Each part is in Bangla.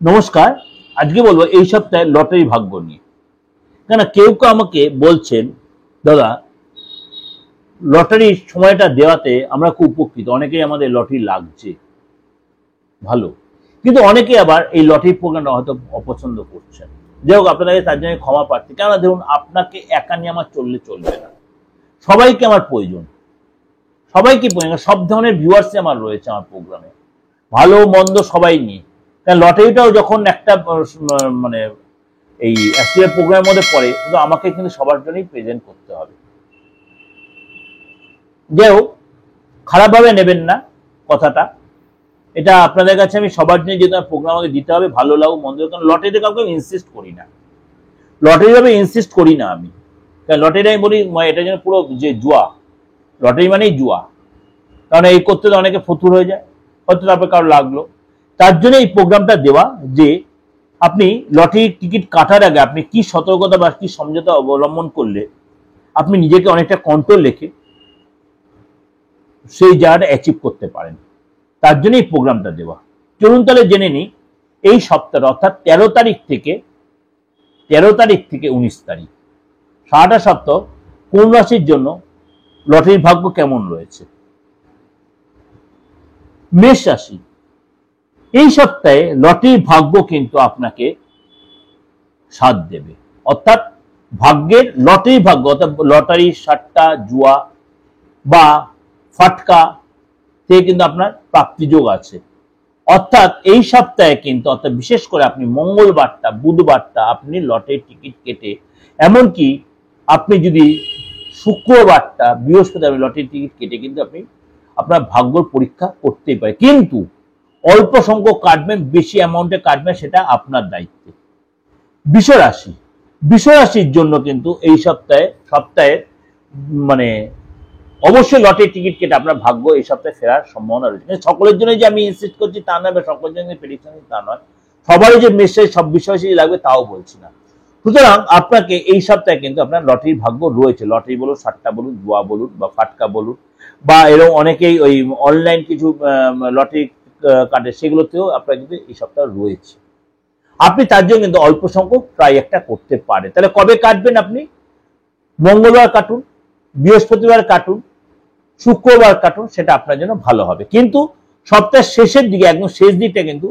নমস্কার। আজকে বলবো এই সপ্তাহে লটারি ভাগ্য নিয়ে। কেন কেউ কেউ আমাকে বলছেন, দাদা লটারির সময়টা দেওয়াতে আমরা খুব উপকৃত, অনেকেই আমাদের লটারি লাগছে ভালো, কিন্তু অনেকে আবার এই লটারি প্রোগ্রামটা হয়তো অপছন্দ করছেন। যাই হোক, আপনাদের তার জন্য ক্ষমা প্রার্থী। কেননা ধরুন, আপনাকে একা নিয়ে আমার চলবে না, সবাইকে আমার প্রয়োজন, সবাইকে প্রয়োজন। সব ধরনের ভিউয়ার্স আমার রয়েছে আমার প্রোগ্রামে, ভালো মন্দ সবাই নিয়ে। কারণ লটারিটাও যখন একটা মানে এই অ্যাস্ট্রিয়া প্রোগ্রামের মধ্যে পড়ে, কিন্তু আমাকে কিন্তু সবার জন্যই প্রেজেন্ট করতে হবে। যাই হোক, খারাপভাবে নেবেন না কথাটা। এটা আপনাদের কাছে আমি সবার জন্য যেহেতু প্রোগ্রাম আমাকে দিতে হবে, ভালো লাগুক মন্দ, কারণ লটারিতে কাউকে ইনসিস্ট করি না, লটারি ভাবে ইনসিস্ট করি না আমি। কারণ লটারি আমি বলি এটা যেন পুরো যে জুয়া, লটারি মানেই জুয়া। কারণ এই করতে তো অনেকে ফতুর হয়ে যায়, হয়তো তারপর কারো লাগলো। তার জন্য এই প্রোগ্রামটা দেওয়া যে আপনি লটারির টিকিট কাটার আগে আপনি কি সতর্কতা বা কি সমঝোতা অবলম্বন করলে আপনি নিজেকে অনেকটা কন্ট্রোল রেখে সেই জায়গাটা অ্যাচিভ করতে পারেন, তার জন্য এই প্রোগ্রামটা দেওয়া। চলুন তাহলে জেনে নিই এই সপ্তাহে অর্থাৎ 13 তারিখ থেকে 19 তারিখ সারাটা সপ্তাহ কোন রাশির জন্য লটারির ভাগ্য কেমন রয়েছে। মেষ রাশি, এই সপ্তাহে লটারির ভাগ্য কিন্তু আপনাকে সাথ দেবে, অর্থাৎ ভাগ্যের লটারির ভাগ্য, অর্থাৎ লটারি, সাট্টা, জুয়া বা ফাটকা থেকে কিন্তু আপনার প্রাপ্তিযোগ আছে। অর্থাৎ এই সপ্তাহে কিন্তু, অর্থাৎ বিশেষ করে আপনি মঙ্গলবারটা বুধবারটা আপনি লটারির টিকিট কেটে, এমনকি আপনি যদি শুক্রবারটা বৃহস্পতিবার লটারির টিকিট কেটে কিন্তু আপনি আপনার ভাগ্যর পরীক্ষা করতেই পারে। কিন্তু অল্প সংখ্যক কাটবেন, বেশি অ্যামাউন্টে কাটবেন, সেটা আপনার দায়িত্বে। বিশ্বরাশির জন্য কিন্তু এই সপ্তাহে মানে অবশ্যই লটারির টিকিট কেটে আপনার ভাগ্য এই সপ্তাহে ফেরার সম্ভাবনা রয়েছে। সকলের জন্য যে আমি ইনসিস্ট করছি তা নয়, সকলের জন্য প্রেডিকশন তা নয়, সবারই যে মেসেজ সব বিষয় লাগবে তাও বলছি না। সুতরাং আপনাকে এই সপ্তাহে কিন্তু আপনার লটারির ভাগ্য রয়েছে। লটারি বলুন, সাট্টা বলুন, জুয়া বলুন বা ফাটকা বলুন, বা এরকম অনেকেই ওই অনলাইন কিছু লটারি কাটে, সেগুলোতেও আপনার কিন্তু এই সপ্তাহে রয়েছে। আপনি তার জন্য কিন্তু অল্প সংখ্যক ট্রাই একটা করতে পারেন। তাহলে কবে কাটবেন? আপনি মঙ্গলবার কাটুন, বৃহস্পতিবার কাটুন, শুক্রবার কাটুন, সেটা আপনার জন্য ভালো হবে। কিন্তু সপ্তাহের শেষের দিকে, একদম শেষ দিকটা কিন্তু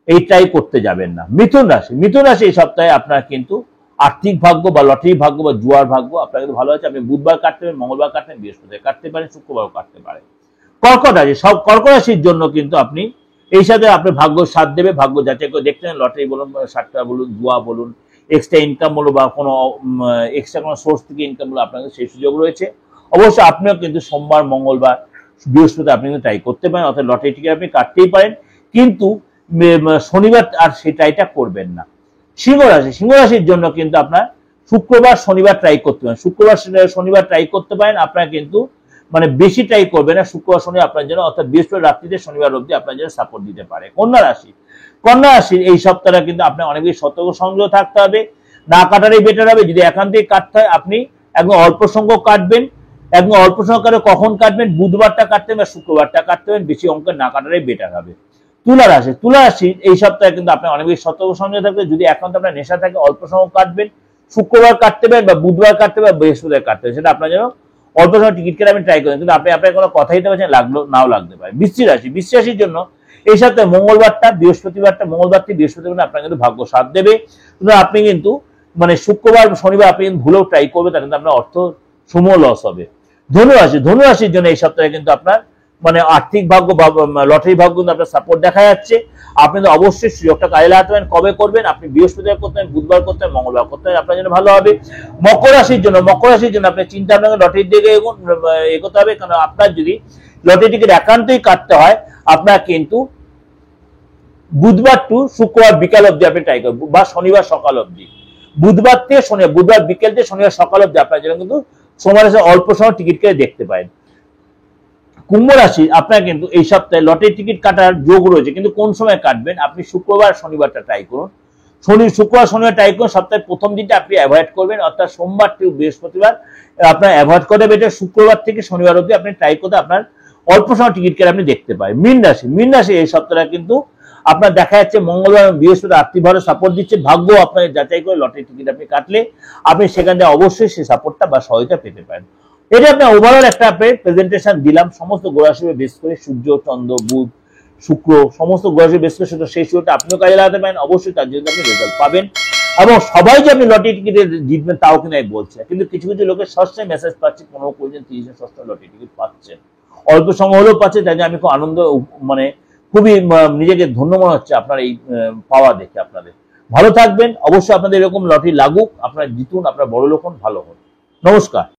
এই ট্রাই করতে যাবেন না। মিথুন রাশি এই সপ্তাহে আপনার কিন্তু আর্থিক ভাগ্য বা লটারি ভাগ্য বা জুয়ার ভাগ্য আপনার কিন্তু ভালো আছে। আপনি বুধবার কাটতে পারেন, মঙ্গলবার কাটতে পারেন, বৃহস্পতিবার কাটতে পারেন, শুক্রবারও কাটতে পারেন। কর্কট রাশির জন্য কিন্তু আপনি এই সাথে আপনার ভাগ্য সাথ দেবে। ভাগ্য যাচাই করে দেখতে পারেন, লটারি বলুন, সাট্টা বলুন, জুয়া বলুন, এক্সট্রা ইনকাম বলুন বা কোনো এক্সট্রা কোনো সোর্স থেকে ইনকাম বলুন, আপনাদের সেই সুযোগ রয়েছে। অবশ্যই আপনিও কিন্তু সোমবার, মঙ্গলবার, বৃহস্পতিবার আপনি কিন্তু ট্রাই করতে পারেন, অর্থাৎ লটারি টিকিট আপনি কাটতেই পারেন। কিন্তু শনিবার আর সেই ট্রাইটা করবেন না। সিংহ রাশির জন্য কিন্তু আপনার শুক্রবার শনিবার ট্রাই করতে পারেন, শনিবার ট্রাই করতে পারেন। আপনার কিন্তু মানে বেশি ট্রাই করবে না শুক্রবার শনি আপনার জন্য, অর্থাৎ বৃহস্পতি রাত্রিতে শনিবার অবধি আপনার জন্য সাপোর্ট দিতে পারে। কন্যা রাশির এই সপ্তাহটা কিন্তু আপনার অনেক বেশি সতর্ক সংযত থাকতে হবে, না কাটারই বেটার হবে। যদি একান্তেই কাটতে হয় আপনি একদম অল্প সংখ্যক কাটবেন। একদম অল্প সংখ্যক কখন কাটবেন? বুধবারটা কাটতে হবে, শুক্রবারটা কাটতে হবে, বেশি অঙ্কের না কাটারই বেটার হবে। তুলা রাশির এই সপ্তাহে কিন্তু আপনার অনেক বেশি সতর্ক সংযত থাকবে। যদি একান্ত আপনার নেশা থাকে অল্প সংখ্যক কাটবেন, শুক্রবার কাটতে পারেন বা বুধবার কাটতে পারেন, বৃহস্পতিবার কাটতে হবে, সেটা আপনার জন্য অল্প সময় টিকিট কেটে আপনি ট্রাই করেন। কিন্তু আপনি আপনার কোনো কথা দিতে পারছেন, লাগলো নাও লাগতে পারে। বৃশ্চিক রাশির জন্য এই সপ্তাহে মঙ্গলবার থেকে বৃহস্পতিবার আপনার কিন্তু ভাগ্য সাথ দেবে। আপনি কিন্তু মানে শুক্রবার শনিবার আপনি কিন্তু ভুলেও ট্রাই করবে, তার কিন্তু আপনার অর্থ সমূহ লস হবে। ধনু রাশির জন্য এই সপ্তাহে কিন্তু আপনার মানে আর্থিক ভাগ্য বা লটারি ভাগ্য কিন্তু আপনার সাপোর্ট দেখা যাচ্ছে। আপনি তো অবশ্যই সুযোগটা কাজে লাগাতে পারেন। কবে করবেন? আপনি বৃহস্পতিবার করতে পারেন, বুধবার করতে পারেন, মঙ্গলবার করতে পারেন, আপনার জন্য ভালো হবে। মকর রাশির জন্য আপনার চিন্তা আপনাকে লটারির দিকে এগোতে হবে। কারণ আপনার যদি লটারি টিকিট একান্তই কাটতে হয়, আপনার কিন্তু বুধবার টু শুক্রবার বিকাল অব্দি আপনি ট্রাই করবেন বা শনিবার সকাল অব্দি। বুধবার বিকেল থেকে শনিবার সকাল অব্দি আপনার জন্য কিন্তু সময় অল্প সময় টিকিট কেটে দেখতে পারেন। কুম্ভ রাশি আপনার কিন্তু এই সপ্তাহে লটারি টিকিট কাটার যোগ রয়েছে, কিন্তু কোন সময় কাটবেন? আপনি শুক্রবার শনিবারটা ট্রাই করুন। শুক্রবার শনিবার ট্রাই করুন। সপ্তাহের প্রথম দিনটা আপনি অ্যাভয়েড করবেন, অর্থাৎ সোমবার থেকে বৃহস্পতিবার আপনার অ্যাভয়েড করে বেটার। শুক্রবার থেকে শনিবার অবধি আপনি ট্রাই করতে আপনার অল্প সময় টিকিট কেটে আপনি দেখতে পারেন। মীন রাশি এই সপ্তাহে কিন্তু আপনার দেখা যাচ্ছে মঙ্গলবার বৃহস্পতি আর্থিকভাবে সাপোর্ট দিচ্ছে, ভাগ্য আপনার যাচাই করে লটারি টিকিট আপনি কাটলে আপনি সেখান থেকে অবশ্যই সেই সাপোর্টটা বা সহায়তা পেতে পারেন। এটা আপনার ওভারঅল একটা প্রেজেন্টেশন দিলাম সমস্ত গ্রহাশিবে বেস করে, সূর্য, চন্দ্র, বুধ, শুক্র, সমস্ত গ্রহাশিবে বেস করে, শুধু সেই সুযোগটা আপনিও কাজে লাগাতে পারেন, অবশ্যই তার জন্য আপনি রেজাল্ট পাবেন। এবং সবাই যে আপনি লটারি টিকিটে জিতবেন তাও কিন্তু আমি বলছি না, কিন্তু কিছু কিছু লোকের সস্তায় মেসেজ পাচ্ছে, 15 20 30 সস্তায় লটারি টিকিট পাচ্ছেন, অল্প সময় হলেও পাচ্ছে, তাই জন্য আমি খুব আনন্দ মানে খুবই নিজেকে ধন্য মনে হচ্ছে আপনার এই পাওয়া দেখে। আপনাদের ভালো থাকবেন, অবশ্যই আপনাদের এরকম লটারি লাগুক, আপনারা জিতুন, আপনারা বড় লোক হন, ভালো হন। নমস্কার।